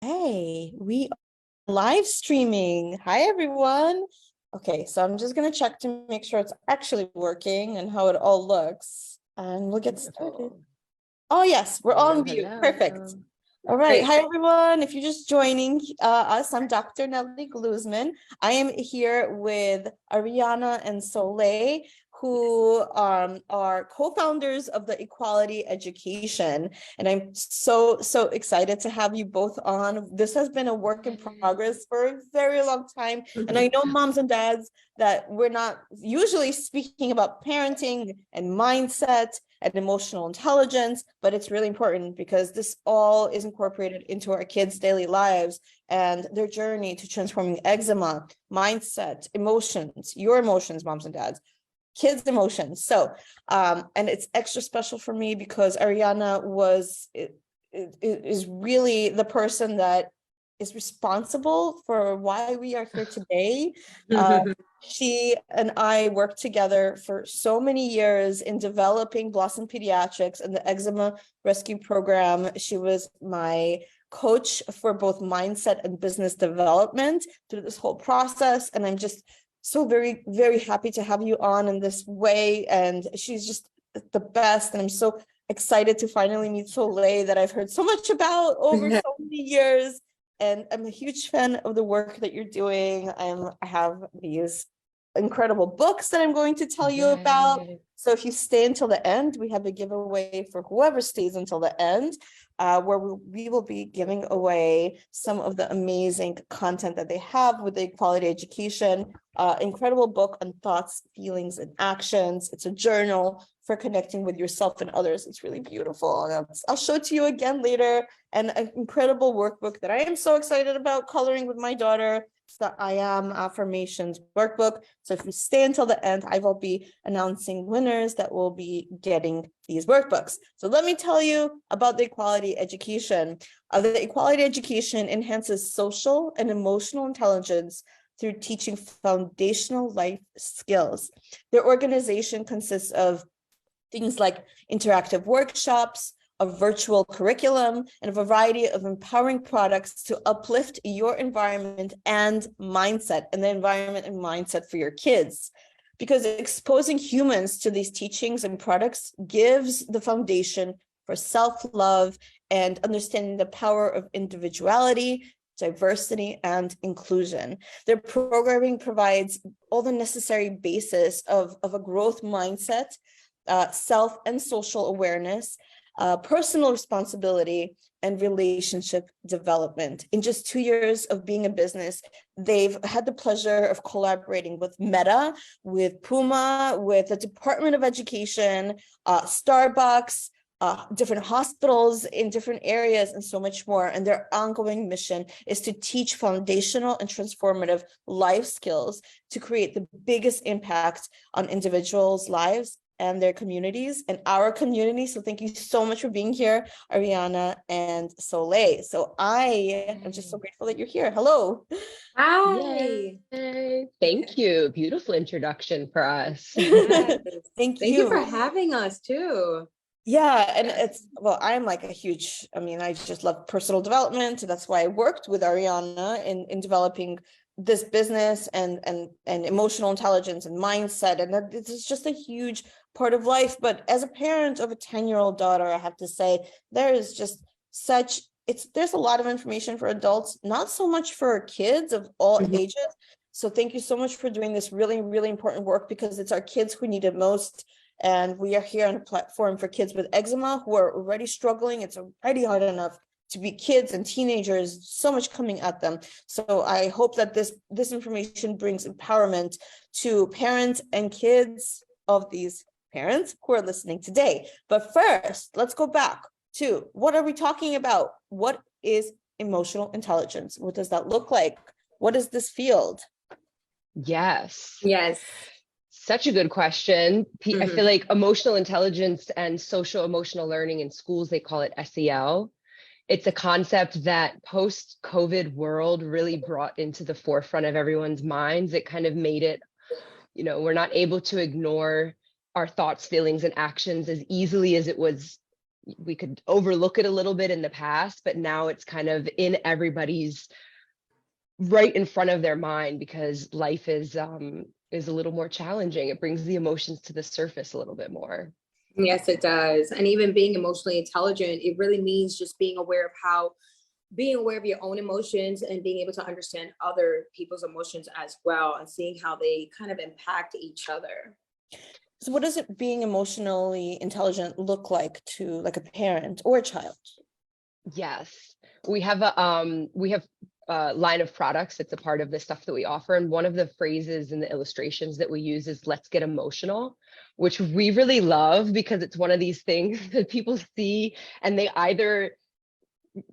Okay, we are live streaming. Hi, everyone. Okay, so I'm just going to check to make sure it's actually working and how it all looks, and we'll get started. Oh, yes, we're on view. Perfect. All right. Hi, everyone. If you're just joining us, I'm Dr. Nelly Gluzman. I am here with Arianna and Soleil, who are co-founders of the Equality Education. And I'm so excited to have you both on. This has been a work in progress for a very long time. And I know moms and dads that we're not usually speaking about parenting and mindset and emotional intelligence, but it's really important because this all is incorporated into our kids' daily lives and their journey to transforming eczema, mindset, emotions, your emotions, moms and dads, kids' emotions. So, and it's extra special for me because Arianna is really the person that is responsible for why we are here today. She and I worked together for so many years in developing Blossom Pediatrics and the Eczema Rescue Program. She was my coach for both mindset and business development through this whole process. And I'm just so very, very happy to have you on in this way. And she's just the best. And I'm so excited to finally meet Soleil that I've heard so much about over so many years. And I'm a huge fan of the work that you're doing. I have these incredible books that I'm going to tell you about. So if you stay until the end, we have a giveaway for whoever stays until the end, where we will be giving away some of the amazing content that they have with the Equality Education. Incredible book on thoughts, feelings, and actions. It's a journal for connecting with yourself and others. It's really beautiful. And I'll show it to you again later. And an incredible workbook that I am so excited about coloring with my daughter. It's the I Am Affirmations workbook. So if you stay until the end, I will be announcing winners that will be getting these workbooks. So let me tell you about the Equality Education. The Equality Education enhances social and emotional intelligence through teaching foundational life skills. Their organization consists of things like interactive workshops, a virtual curriculum, and a variety of empowering products to uplift your environment and mindset, and the environment and mindset for your kids. Because exposing humans to these teachings and products gives the foundation for self-love and understanding the power of individuality, diversity, and inclusion. Their programming provides all the necessary basis of a growth mindset, self and social awareness, personal responsibility, and relationship development. In just 2 years of being a business, they've had the pleasure of collaborating with Meta, with Puma, with the Department of Education, Starbucks, different hospitals in different areas, and so much more. And their ongoing mission is to teach foundational and transformative life skills to create the biggest impact on individuals' lives and their communities and our community. So thank you so much for being here, Arianna and Soleil. So I am just so grateful that you're here. Hello. Hi. Yay. Thank you. Beautiful introduction for us. Yes. Thank you for having us too. Yeah, and it's, well, I'm like a huge, I just love personal development. That's why I worked with Arianna in developing this business and emotional intelligence and mindset. And that this is just a huge part of life. But as a parent of a 10-year-old daughter, I have to say there is just there's a lot of information for adults, not so much for kids of all ages. So thank you so much for doing this really, really important work, because it's our kids who need it most. And we are here on a platform for kids with eczema who are already struggling. It's already hard enough to be kids and teenagers, so much coming at them. So I hope that this information brings empowerment to parents and kids of these parents who are listening today. But first, let's go back to what are we talking about? What is emotional intelligence? What does that look like? What is this field? Yes. Yes. Such a good question. I feel like emotional intelligence and social emotional learning in schools, they call it SEL. It's a concept that post-COVID world really brought into the forefront of everyone's minds. It kind of made it, we're not able to ignore our thoughts, feelings, and actions as easily as it was we could overlook it a little bit in the past, but now it's kind of in everybody's right in front of their mind, because life is a little more challenging. It brings the emotions to the surface a little bit more. Yes, it does. And even being emotionally intelligent, it really means just being aware of your own emotions and being able to understand other people's emotions as well, and seeing how they kind of impact each other. So what does it being emotionally intelligent look like to like a parent or a child? Yes, we have a line of products. It's a part of the stuff that we offer. And one of the phrases in the illustrations that we use is "let's get emotional," which we really love, because it's one of these things that people see and they either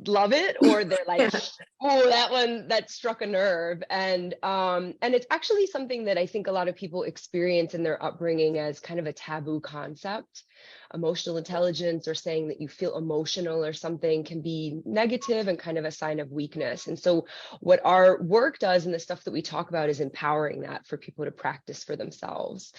love it or they're like, oh, that struck a nerve. And it's actually something that I think a lot of people experience in their upbringing as kind of a taboo concept. Emotional intelligence, or saying that you feel emotional or something, can be negative and kind of a sign of weakness. And so what our work does and the stuff that we talk about is empowering that for people to practice for themselves.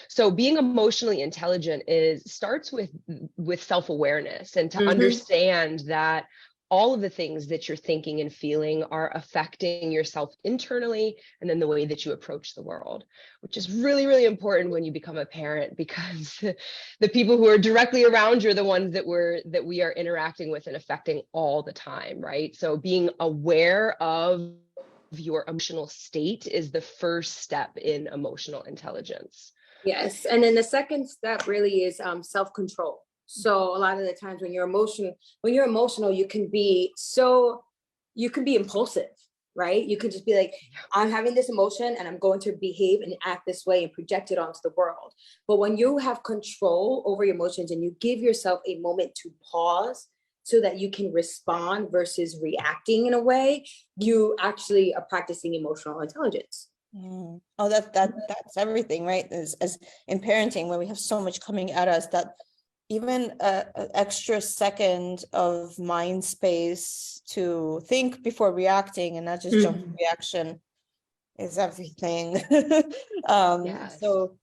So being emotionally intelligent starts with self-awareness, and to understand that all of the things that you're thinking and feeling are affecting yourself internally, and then the way that you approach the world, which is really, really important when you become a parent, because the people who are directly around you are the ones that we are interacting with and affecting all the time, right? So being aware of your emotional state is the first step in emotional intelligence. Yes. And then the second step really is self-control. So a lot of the times when you're emotional, you can be impulsive, right? You can just be like, I'm having this emotion and I'm going to behave and act this way and project it onto the world. But when you have control over your emotions and you give yourself a moment to pause so that you can respond versus reacting in a way, you actually are practicing emotional intelligence. Oh, that's everything, right? As in parenting, when we have so much coming at us, that even an extra second of mind space to think before reacting and not just jump to reaction is everything. Yes. So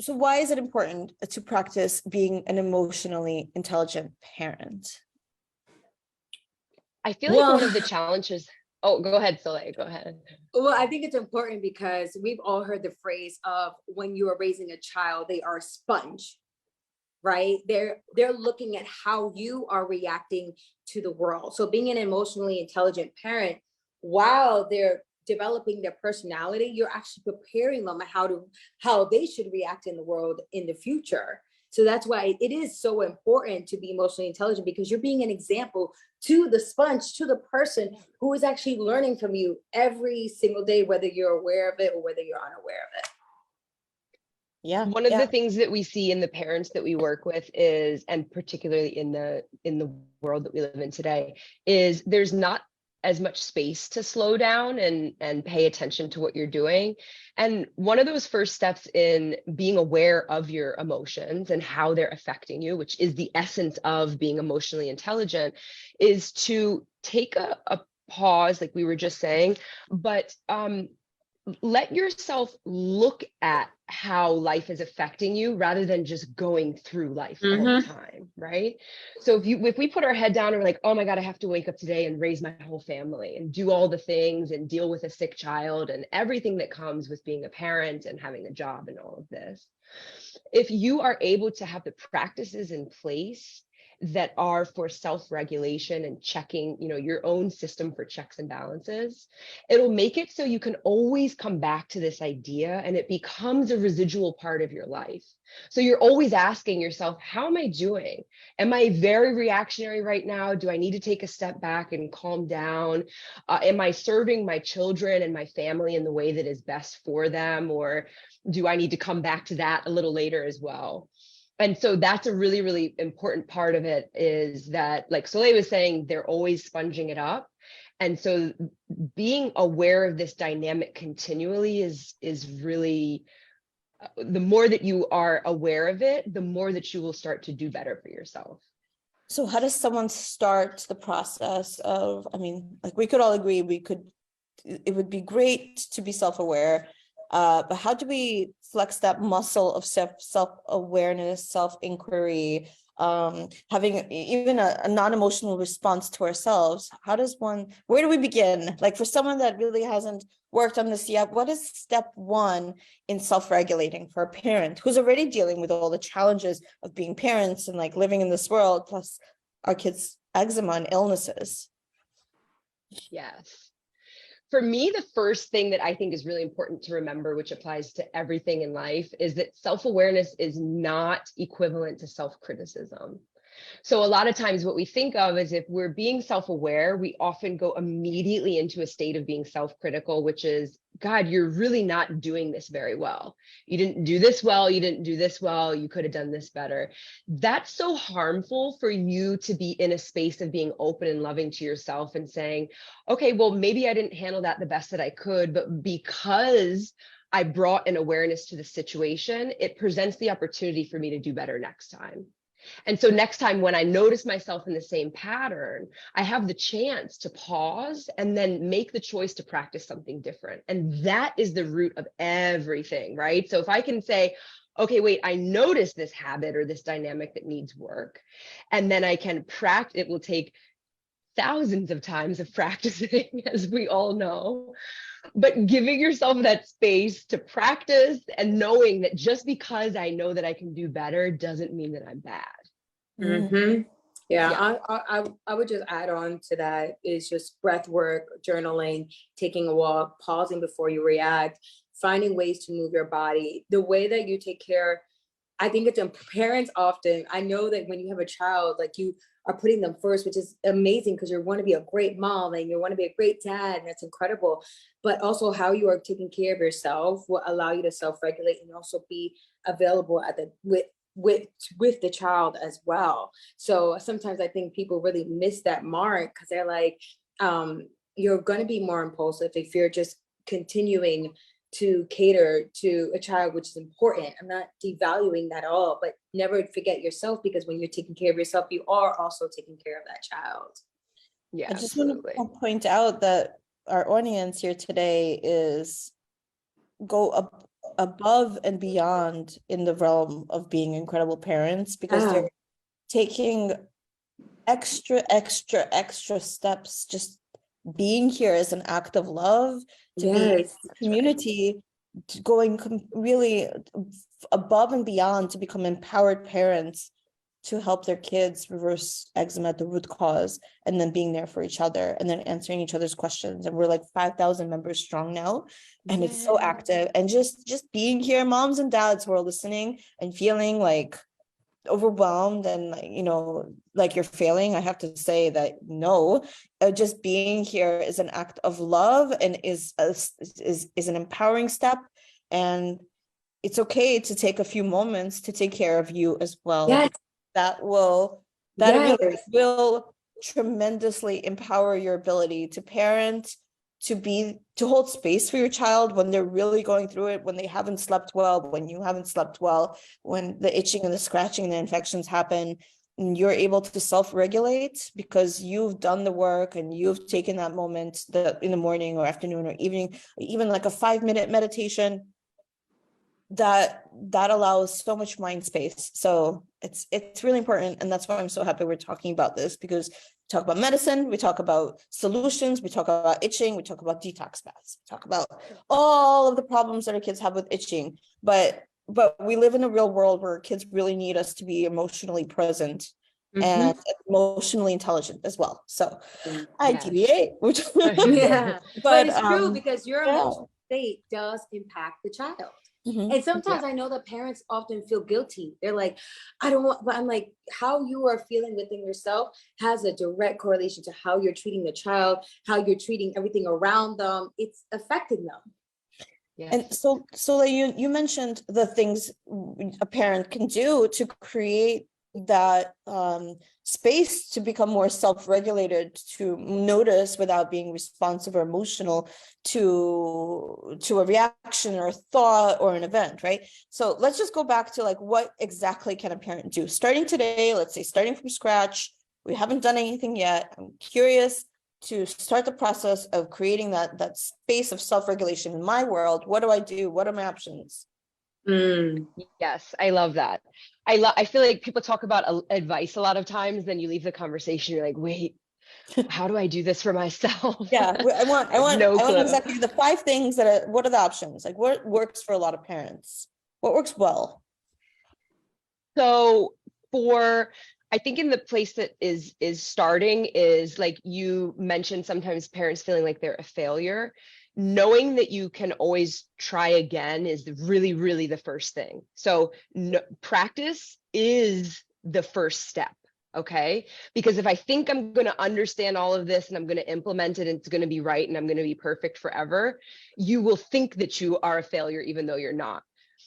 why is it important to practice being an emotionally intelligent parent? I feel like one of the challenges. Oh, go ahead, Soleil, go ahead. Well, I think it's important because we've all heard the phrase of when you are raising a child, they are a sponge, right? They're looking at how you are reacting to the world. So being an emotionally intelligent parent, while they're developing their personality, you're actually preparing them on how they should react in the world in the future. So that's why it is so important to be emotionally intelligent, because you're being an example to the sponge, to the person who is actually learning from you every single day, whether you're aware of it or whether you're unaware of it. Yeah. One of the things that we see in the parents that we work with is, and particularly in the world that we live in today, is there's not as much space to slow down and pay attention to what you're doing. And one of those first steps in being aware of your emotions and how they're affecting you, which is the essence of being emotionally intelligent, is to take a pause, like we were just saying, but let yourself look at how life is affecting you rather than just going through life all the time, right? So if we put our head down and we're like, oh my God, I have to wake up today and raise my whole family and do all the things and deal with a sick child and everything that comes with being a parent and having a job and all of this. If you are able to have the practices in place that are for self-regulation and checking, your own system for checks and balances, it'll make it so you can always come back to this idea and it becomes a residual part of your life. So you're always asking yourself, how am I doing? Am I very reactionary right now? Do I need to take a step back and calm down? Am I serving my children and my family in the way that is best for them? Or do I need to come back to that a little later as well? And so that's a really, really important part of it, is that, like Soleil was saying, they're always sponging it up. And so being aware of this dynamic continually is really, the more that you are aware of it, the more that you will start to do better for yourself. So how does someone start the process of, like we could all agree it would be great to be self-aware, but how do we flex that muscle of self-awareness, self-inquiry, having even a non-emotional response to ourselves. Where do we begin? Like for someone that really hasn't worked on this yet, what is step one in self-regulating for a parent who's already dealing with all the challenges of being parents and like living in this world, plus our kids' eczema and illnesses? Yes. For me, the first thing that I think is really important to remember, which applies to everything in life, is that self-awareness is not equivalent to self-criticism. So a lot of times what we think of is if we're being self-aware, we often go immediately into a state of being self-critical, which is, God, you're really not doing this very well. You didn't do this well. You didn't do this well. You could have done this better. That's so harmful for you to be in a space of being open and loving to yourself and saying, okay, well, maybe I didn't handle that the best that I could, but because I brought an awareness to the situation, it presents the opportunity for me to do better next time. And so next time when I notice myself in the same pattern, I have the chance to pause and then make the choice to practice something different. And that is the root of everything, right? So if I can say, okay, wait, I noticed this habit or this dynamic that needs work, and then I can practice, it will take thousands of times of practicing, as we all know. But giving yourself that space to practice and knowing that just because I know that I can do better doesn't mean that I'm bad. Mm-hmm. Yeah. I would just add on to that is just breath work, journaling, taking a walk, pausing before you react, finding ways to move your body. The way that you take care, I think it's parents often, I know that when you have a child, like you are putting them first, which is amazing because you want to be a great mom and you want to be a great dad, and that's incredible. But also how you are taking care of yourself will allow you to self-regulate and also be available at the with the child as well. So sometimes I think people really miss that mark because they're like, you're going to be more impulsive if you're just continuing to cater to a child, which is important. I'm not devaluing that at all, but never forget yourself, because when you're taking care of yourself, you are also taking care of that child. Yeah, I just absolutely. want to point out that our audience here today is above and beyond in the realm of being incredible parents, because they're taking extra steps. Just being here is an act of love, to be in community, going really above and beyond to become empowered parents, to help their kids reverse eczema at the root cause, and then being there for each other and then answering each other's questions. And we're like 5,000 members strong now, and it's so active. And just being here, moms and dads who are listening and feeling like overwhelmed and like you're failing, I have to say that no, just being here is an act of love and is an empowering step. And it's okay to take a few moments to take care of you as well. Yes. Really will tremendously empower your ability to parent, to hold space for your child when they're really going through it, when they haven't slept well, when you haven't slept well, when the itching and the scratching and the infections happen, and you're able to self-regulate because you've done the work and you've taken that moment in the morning or afternoon or evening, even like a 5-minute meditation that allows so much mind space. So it's really important. And that's why I'm so happy we're talking about this, because we talk about medicine, we talk about solutions, we talk about itching, we talk about detox baths, we talk about all of the problems that our kids have with itching. But we live in a real world where kids really need us to be emotionally present and emotionally intelligent as well. So I deviate. But it's true, because your emotional state does impact the child. And sometimes I know that parents often feel guilty. They're like, I don't want, but I'm like, how you are feeling within yourself has a direct correlation to how you're treating the child, how you're treating everything around them. It's affecting them. Yes. And so you mentioned the things a parent can do to create that space to become more self-regulated, to notice without being responsive or emotional to a reaction or a thought or an event, right? So let's just go back to like, what exactly can a parent do starting today? Let's say starting from scratch, we haven't done anything yet. I'm curious to start the process of creating that space of self-regulation in my world. What do I do? What are my options? Yes, I love that. I feel like people talk about advice a lot of times, then you leave the conversation, you're like, wait, how do I do this for myself? Yeah, I want No clue. exactly the 5 things that are, what are the options? Like what works for a lot of parents? What works well? So I think in the place that is starting is like you mentioned, sometimes parents feeling like they're a failure. Knowing that you can always try again is really, really the first thing. So practice is the first step. Okay. Because if I think I'm going to understand all of this and I'm going to implement it and it's going to be right and I'm going to be perfect forever, you will think that you are a failure, even though you're not.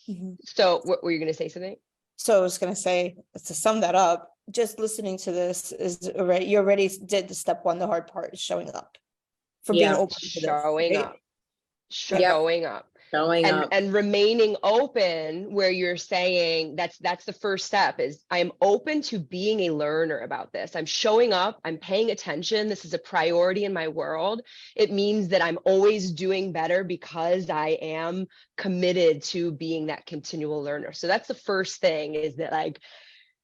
Mhm. So what were you going to say something? So I was going to say, to sum that up, just listening to this is already, you already did the step 1, the hard part is showing up. For being Yeah. open to this, Showing right? up. Showing up. Showing up. And remaining open, where you're saying that's the first step, is I'm open to being a learner about this. I'm showing up, I'm paying attention. This is a priority in my world. It means that I'm always doing better because I am committed to being that continual learner. So that's the first thing, is that like,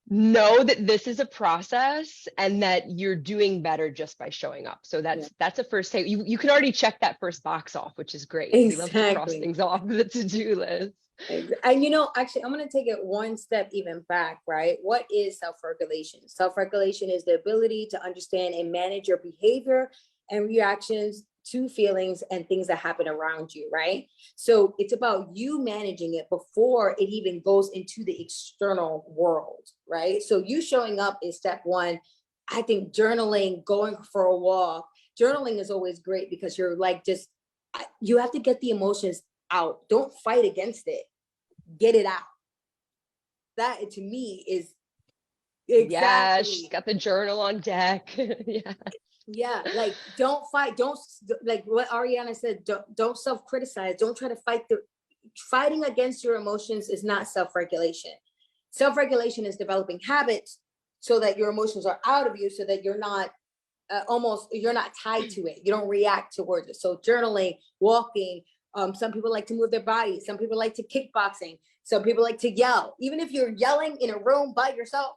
know that this is a process and that you're doing better just by showing up. So that's a first thing. You can already check that first box off, which is great. We love to cross things off the to-do list. And actually, I'm going to take it one step even back, right? What is self-regulation? Self-regulation is the ability to understand and manage your behavior and reactions to feelings and things that happen around you, right? So it's about you managing it before it even goes into the external world, right? So you showing up is step 1. I think journaling, going for a walk, journaling is always great because you're like, you have to get the emotions out. Don't fight against it. Get it out. That to me is exactly. Yeah, she's got the journal on deck. Yeah. Yeah, like don't fight. Don't, like what Arianna said, don't self-criticize. Don't try to fighting against your emotions is not self-regulation. Self-regulation is developing habits so that your emotions are out of you, so that you're not you're not tied to it. You don't react towards it. So journaling, walking, some people like to move their bodies. Some people like to kickboxing. Some people like to yell. Even if you're yelling in a room by yourself,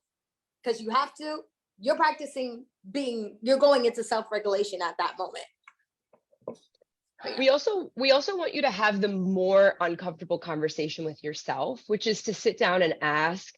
because you have to, you're practicing you're going into self-regulation at that moment. We also want you to have the more uncomfortable conversation with yourself, which is to sit down and ask,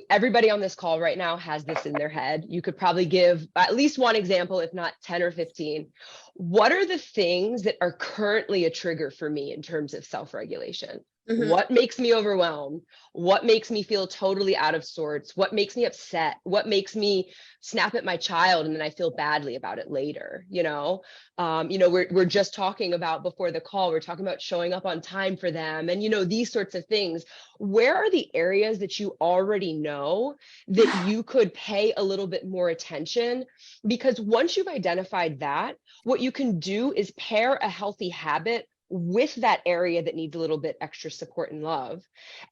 everybody on this call right now has this in their head. You could probably give at least one example, if not 10 or 15. What are the things that are currently a trigger for me in terms of self-regulation? Mm-hmm. What makes me overwhelmed? What makes me feel totally out of sorts? What makes me upset? What makes me snap at my child and then I feel badly about it later? We're just talking about, before the call, we're talking about showing up on time for them and, these sorts of things. Where are the areas that you already know that you could pay a little bit more attention? Because once you've identified that, what you can do is pair a healthy habit with that area that needs a little bit extra support and love.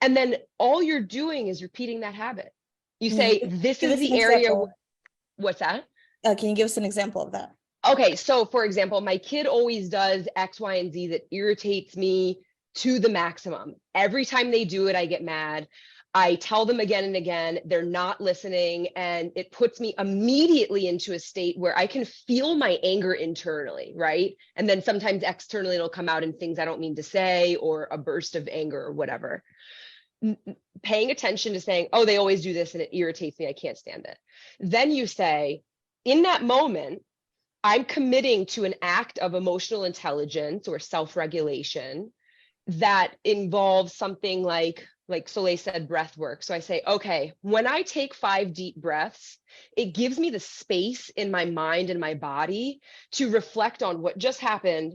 And then all you're doing is repeating that habit. You say, this is the area. What's that? Can you give us an example of that? Okay, so for example, my kid always does X, Y, and Z that irritates me to the maximum. Every time they do it, I get mad. I tell them again and again, they're not listening, and it puts me immediately into a state where I can feel my anger internally, right? And then sometimes externally it'll come out in things I don't mean to say, or a burst of anger or whatever. Paying attention to saying, oh, they always do this and it irritates me, I can't stand it. Then you say, in that moment, I'm committing to an act of emotional intelligence or self-regulation that involves something like Soleil said, breath work. So I say, okay, when I take 5 deep breaths, it gives me the space in my mind and my body to reflect on what just happened.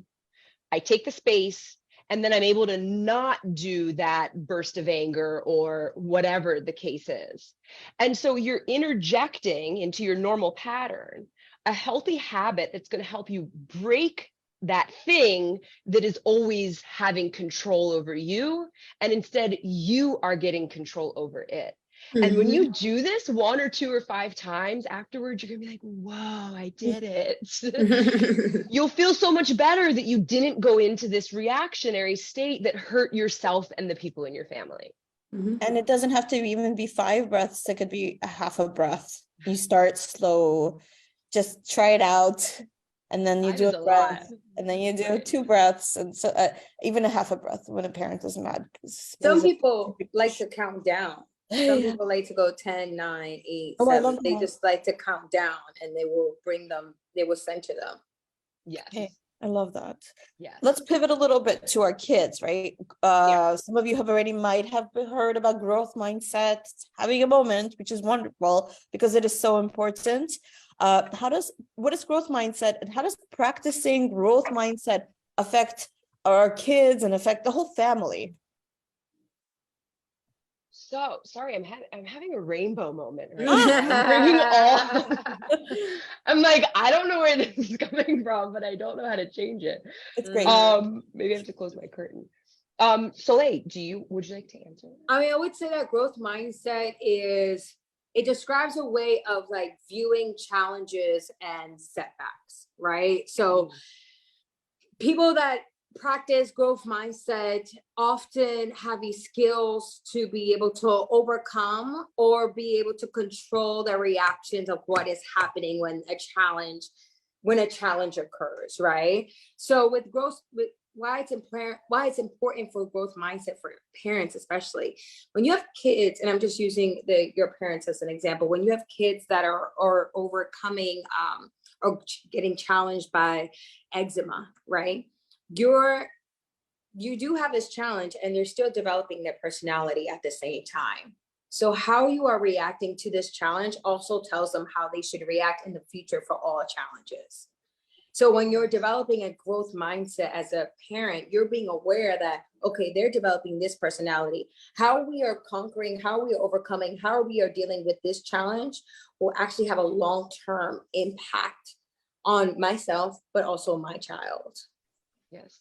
I take the space, and then I'm able to not do that burst of anger or whatever the case is. And so you're interjecting into your normal pattern a healthy habit that's going to help you break that thing that is always having control over you, and instead you are getting control over it. Mm-hmm. And when you do this 1 or 2 or 5 times afterwards, you're gonna be like, whoa, I did it. You'll feel so much better that you didn't go into this reactionary state that hurt yourself and the people in your family. And it doesn't have to even be 5 breaths. It could be a half a breath. You start slow, just try it out. And then you 5 do is a a breath, lot. and then you do Right. 2 breaths. And so even a half a breath when a parent is mad. Some people like to count down. Some people like to go 10, 9, 8, Oh, I 7. love They that. just like to count down, and they will center them. Yes. Okay, I love that. Yes. Let's pivot a little bit to our kids, right? Some of you have already might have heard about growth mindset, having a moment, which is wonderful because it is so important. What is growth mindset, and how does practicing growth mindset affect our kids and affect the whole family? So sorry, I'm having a rainbow moment right now. I'm bringing all. I'm like, I don't know where this is coming from, but I don't know how to change it. It's great. Maybe I have to close my curtain. Soleil, would you like to answer? I mean, I would say that growth mindset it describes a way of like viewing challenges and setbacks, right? So people that practice growth mindset often have these skills to be able to overcome or be able to control the reactions of what is happening when a challenge occurs, right? So with why it's important for growth mindset for parents, especially when you have kids, and I'm just using your parents as an example. When you have kids that are overcoming or getting challenged by eczema, right? You do have this challenge, and they're still developing their personality at the same time. So how you are reacting to this challenge also tells them how they should react in the future for all challenges. So when you're developing a growth mindset as a parent, you're being aware that, okay, they're developing this personality. How we are conquering, how we are overcoming, how we are dealing with this challenge will actually have a long-term impact on myself, but also my child. Yes.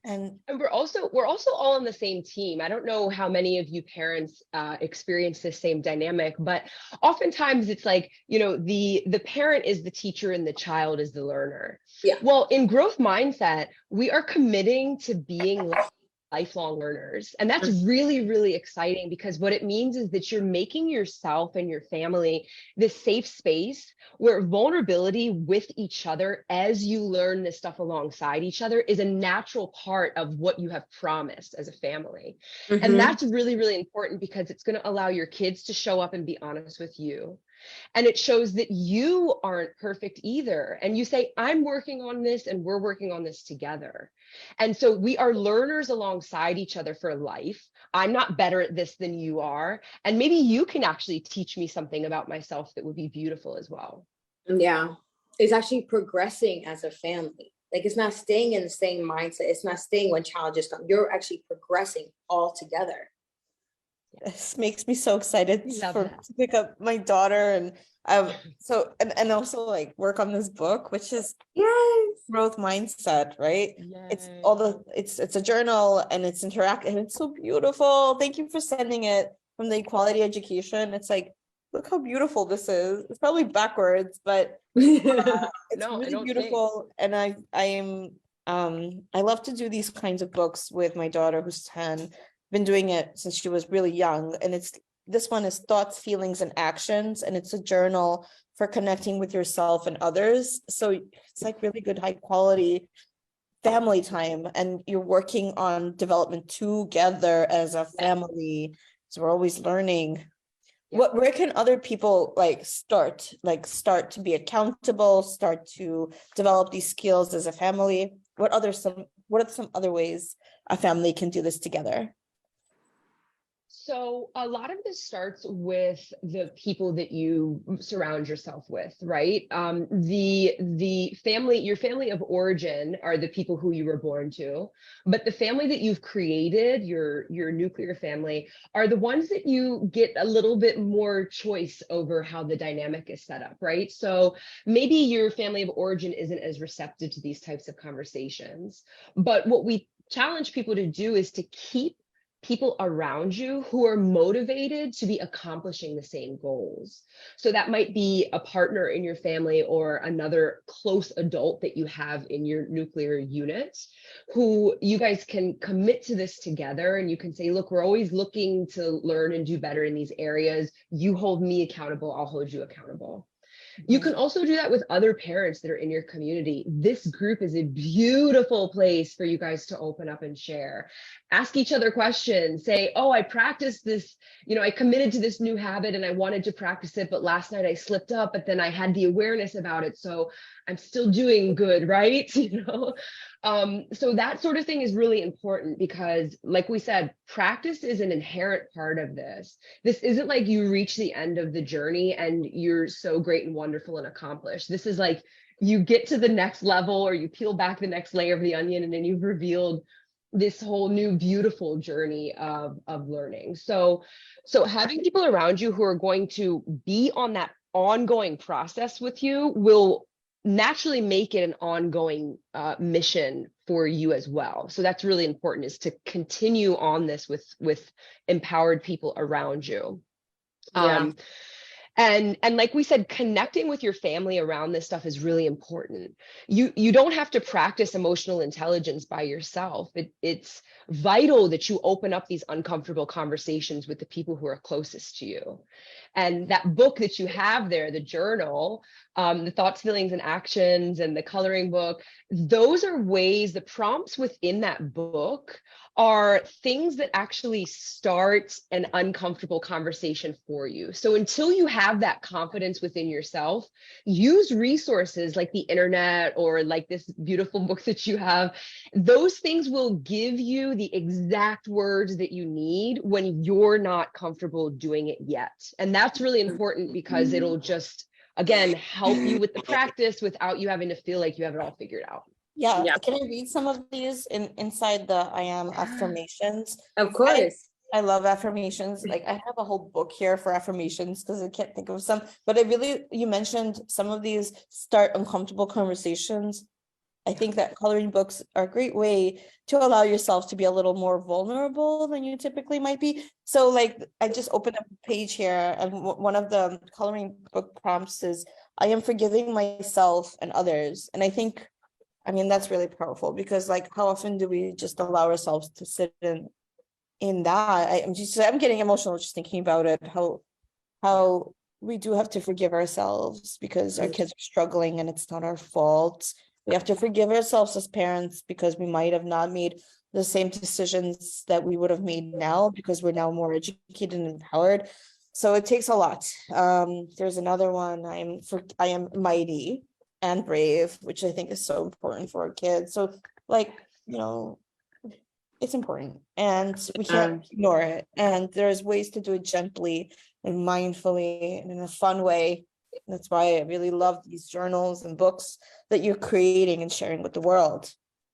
And we're also all on the same team. I don't know how many of you parents experience this same dynamic, but oftentimes it's like, the parent is the teacher and the child is the learner. Yeah. Well, in growth mindset, we are committing to being lifelong learners. And that's really, really exciting, because what it means is that you're making yourself and your family this safe space where vulnerability with each other as you learn this stuff alongside each other is a natural part of what you have promised as a family. And that's really, really important, because it's going to allow your kids to show up and be honest with you. And it shows that you aren't perfect either. And you say, I'm working on this and we're working on this together. And so we are learners alongside each other for life. I'm not better at this than you are. And maybe you can actually teach me something about myself that would be beautiful as well. Yeah. It's actually progressing as a family. Like, it's not staying in the same mindset. It's not staying when challenges come. You're actually progressing all together. this makes me so excited Love to pick up my daughter, and and also like work on this book, which is growth mindset, right? Yes. It's a journal, and it's interactive, and it's so beautiful. Thank you for sending it from the Equality Education. It's like, look how beautiful this is. It's probably backwards, but it's really beautiful. And I love to do these kinds of books with my daughter, who's 10. Been doing it since she was really young, and this one is thoughts, feelings, and actions, and it's a journal for connecting with yourself and others. So it's like really good, high quality family time, and you're working on development together as a family. So we're always learning. Where can other people start to be accountable, start to develop these skills as a family? What are some other ways a family can do this together? So a lot of this starts with the people that you surround yourself with, right? The family, your family of origin are the people who you were born to, but the family that you've created, your nuclear family, are the ones that you get a little bit more choice over how the dynamic is set up, right? So maybe your family of origin isn't as receptive to these types of conversations, but what we challenge people to do is to keep people around you who are motivated to be accomplishing the same goals. So that might be a partner in your family or another close adult that you have in your nuclear unit, who you guys can commit to this together, and you can say, look, we're always looking to learn and do better in these areas. You hold me accountable, I'll hold you accountable. You can also do that with other parents that are in your community. This group is a beautiful place for you guys to open up and share. Ask each other questions. Say, oh, I practiced this, I committed to this new habit and I wanted to practice it, but last night I slipped up, but then I had the awareness about it. So I'm still doing good, right? So that sort of thing is really important because, like we said, practice is an inherent part of this. This isn't like you reach the end of the journey and you're so great and wonderful and accomplished. This is like you get to the next level, or you peel back the next layer of the onion, and then you've revealed this whole new beautiful journey of learning. So having people around you who are going to be on that ongoing process with you will naturally make it an ongoing mission for you as well. So that's really important, is to continue on this with empowered people around you. Yeah. And like we said, connecting with your family around this stuff is really important. You don't have to practice emotional intelligence by yourself. It's vital that you open up these uncomfortable conversations with the people who are closest to you. And that book that you have there, the journal, the thoughts, feelings, and actions, and the coloring book, those are ways, the prompts within that book are things that actually start an uncomfortable conversation for you. So until you have that confidence within yourself, use resources like the internet or like this beautiful book that you have. Those things will give you the exact words that you need when you're not comfortable doing it yet. And that's really important because it'll just, again, help you with the practice without you having to feel like you have it all figured out. Yeah. Can I read some of these inside the I am affirmations? Of course. I love affirmations. Like, I have a whole book here for affirmations because I can't think of some, but you mentioned some of these start uncomfortable conversations. I think that coloring books are a great way to allow yourself to be a little more vulnerable than you typically might be. So like, I just opened up a page here, and one of the coloring book prompts is, I am forgiving myself and others. And I think, that's really powerful, because like, how often do we just allow ourselves to sit in that? I'm getting emotional just thinking about it, how we do have to forgive ourselves because our kids are struggling and it's not our fault. We have to forgive ourselves as parents because we might have not made the same decisions that we would have made now, because we're now more educated and empowered. So it takes a lot. There's another one, I am mighty and brave, which I think is so important for our kids. So like, it's important and we can't ignore it. And there's ways to do it gently and mindfully and in a fun way. That's why I really love these journals and books that you're creating and sharing with the world.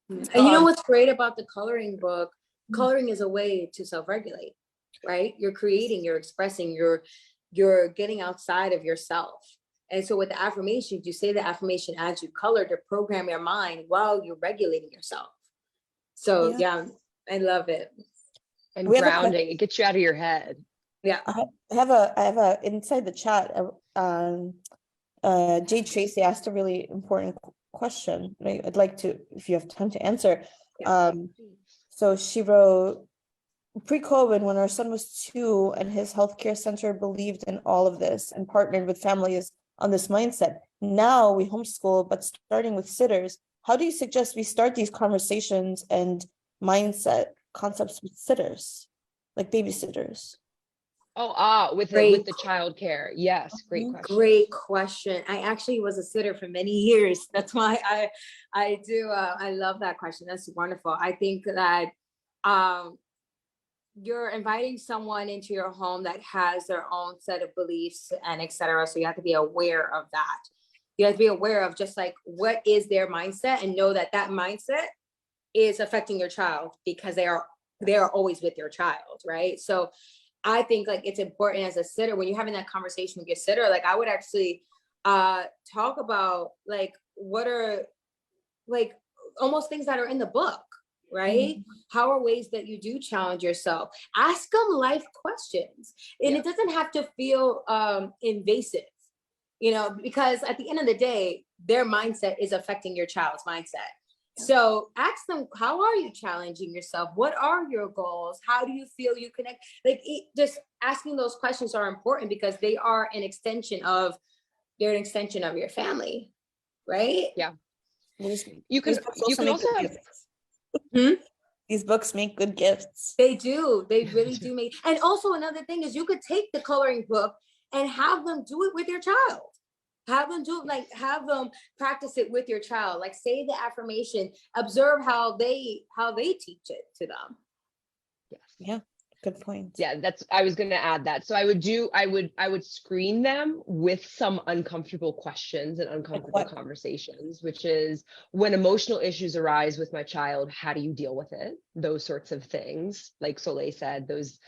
And you know what's great about the coloring book? Coloring is a way to self-regulate, right? You're creating, you're expressing, you're getting outside of yourself. And so with the affirmations, you say the affirmation as you color to program your mind while you're regulating yourself. So yeah, I love it. And grounding, it gets you out of your head. Yeah. I have a inside the chat, Jade Tracy asked a really important question. I'd like to, if you have time, to answer. So she wrote, pre-COVID, when our son was 2 and his healthcare center believed in all of this and partnered with families on this mindset. Now we homeschool, but starting with sitters. How do you suggest we start these conversations and mindset concepts with sitters, like babysitters? With the child care. Yes, great question. Great question. I actually was a sitter for many years. That's why I love that question. That's wonderful. I think that you're inviting someone into your home that has their own set of beliefs and etc. So you have to be aware of that. You have to be aware of just like, what is their mindset, and know that that mindset is affecting your child because they are always with your child, right? So I think like it's important as a sitter, when you're having that conversation with your sitter, like I would actually talk about like what are like almost things that are in the book, right? How are ways that you do challenge yourself? Ask them life questions. And it doesn't have to feel invasive, you know, because at the end of the day, their mindset is affecting your child's mindset. So ask them, how are you challenging yourself? What are your goals? How do you feel you connect? Like just asking those questions are important because they are an extension of, they're an extension of your family, right? Yeah. You can also have these books make good gifts. They do. They really do make. And also another thing is you could take the coloring book and have them do it with your child. Have them do it, like have them practice it with your child. Like say the affirmation, observe how they teach it to them. Yes. Yeah. Good point. Yeah, I was going to add that. So I would screen them with some uncomfortable questions and uncomfortable conversations, which is when emotional issues arise with my child, how do you deal with it? Those sorts of things. Like Soleil said, those,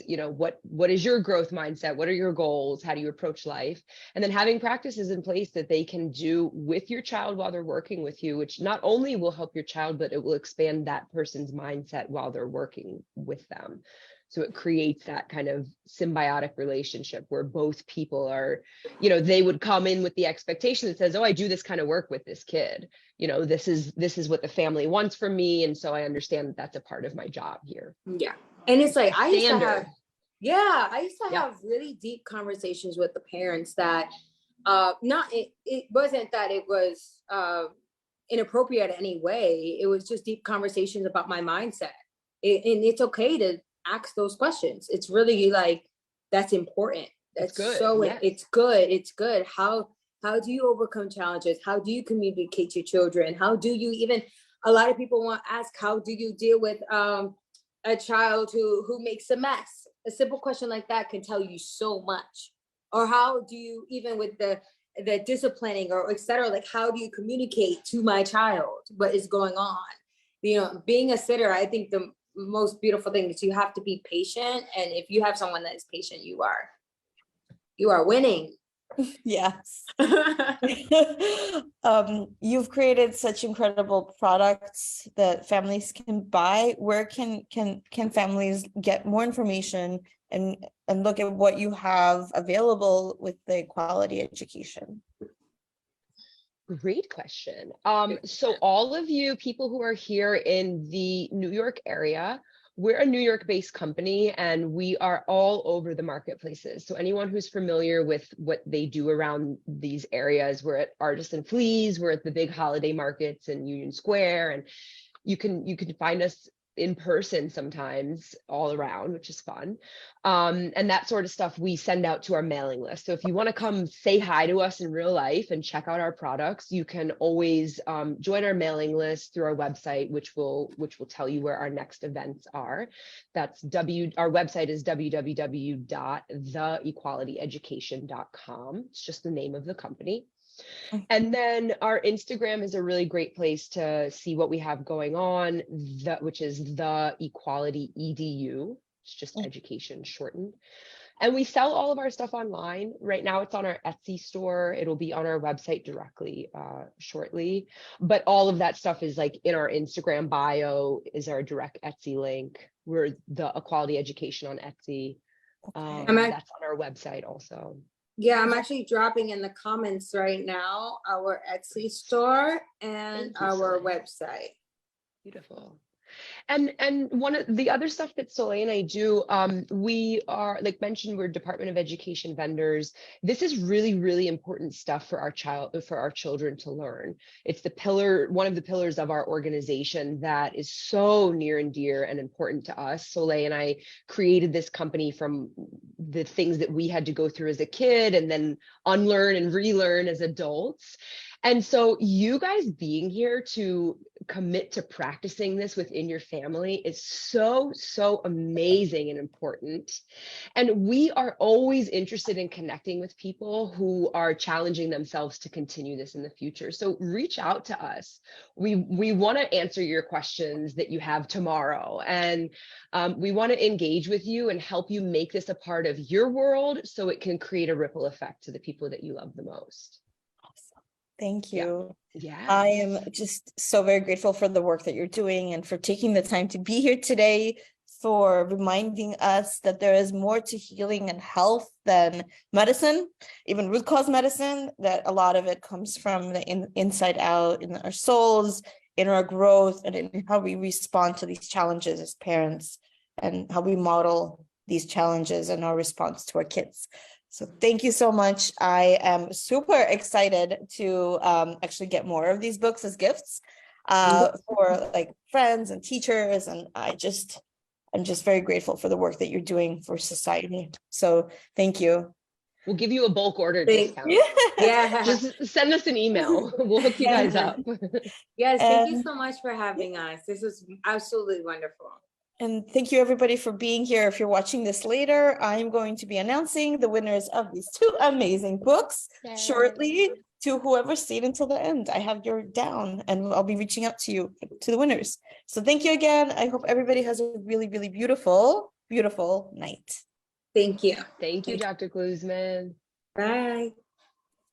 you know, what is your growth mindset? What are your goals? How do you approach life? And then having practices in place that they can do with your child while they're working with you, which not only will help your child, but it will expand that person's mindset while they're working with them. So it creates that kind of symbiotic relationship where both people are, you know, they would come in with the expectation that says, oh, I do this kind of work with this kid. You know, this is what the family wants from me. And so I understand that that's a part of my job here. Yeah. And it's like, I used to have really deep conversations with the parents that, it wasn't that it was inappropriate in any way. It was just deep conversations about my mindset. And it's okay to ask those questions. It's really like, that's important. That's good. So yes. It's good. How do you overcome challenges? How do you communicate to children? How do you even, a lot of people want to ask, how do you deal with a child who makes a mess? A simple question like that can tell you so much. Or how do you, even with the disciplining or etc., like how do you communicate to my child what is going on? You know, being a sitter, I think the most beautiful thing is you have to be patient. And if you have someone that is patient, you are winning. Yes. You've created such incredible products that families can buy. Where can families get more information and look at what you have available with the quality education? Great question. So all of you people who are here in the New York area, we're a New York-based company and we are all over the marketplaces. So anyone who's familiar with what they do around these areas, we're at Artisan Fleas, we're at the big holiday markets in Union Square, and you can find us in person sometimes all around, which is fun. And that sort of stuff we send out to our mailing list. So if you want to come say hi to us in real life and check out our products, you can always join our mailing list through our website, which will tell you where our next events are. Our website is www.theequalityeducation.com. It's just the name of the company. And then our Instagram is a really great place to see what we have going on, which is The Equality EDU. It's just education shortened. And we sell all of our stuff online. Right now it's on our Etsy store. It'll be on our website directly shortly. But all of that stuff is like in our Instagram bio is our direct Etsy link. We're The Equality Education on Etsy. That's on our website also. Yeah, I'm actually dropping in the comments right now our Etsy store and our website. Beautiful. And one of the other stuff that Soleil and I do, we are, like mentioned, we're Department of Education vendors. This is really, really important stuff for our children to learn. It's one of the pillars of our organization that is so near and dear and important to us. Soleil and I created this company from the things that we had to go through as a kid and then unlearn and relearn as adults. And so you guys being here to commit to practicing this within your family is so, so amazing and important. And we are always interested in connecting with people who are challenging themselves to continue this in the future. So reach out to us. We want to answer your questions that you have tomorrow. And we want to engage with you and help you make this a part of your world so it can create a ripple effect to the people that you love the most. Awesome. Thank you. Yeah. I am just so very grateful for the work that you're doing and for taking the time to be here today, for reminding us that there is more to healing and health than medicine, even root cause medicine, that a lot of it comes from the inside out, in our souls, in our growth, and in how we respond to these challenges as parents, and how we model these challenges and our response to our kids. So thank you so much. I am super excited to actually get more of these books as gifts for like friends and teachers. And I'm just very grateful for the work that you're doing for society. So thank you. We'll give you a bulk order discount. Yeah. Just send us an email. We'll hook you guys up. Yes, thank you so much for having us. This was absolutely wonderful. And thank you everybody for being here. If you're watching this later, I'm going to be announcing the winners of these 2 amazing books shortly to whoever stayed until the end. I have your down and I'll be reaching out to you, to the winners. So thank you again. I hope everybody has a really, really beautiful, beautiful night. Thank you. Thank you, Dr. Glusman. Bye.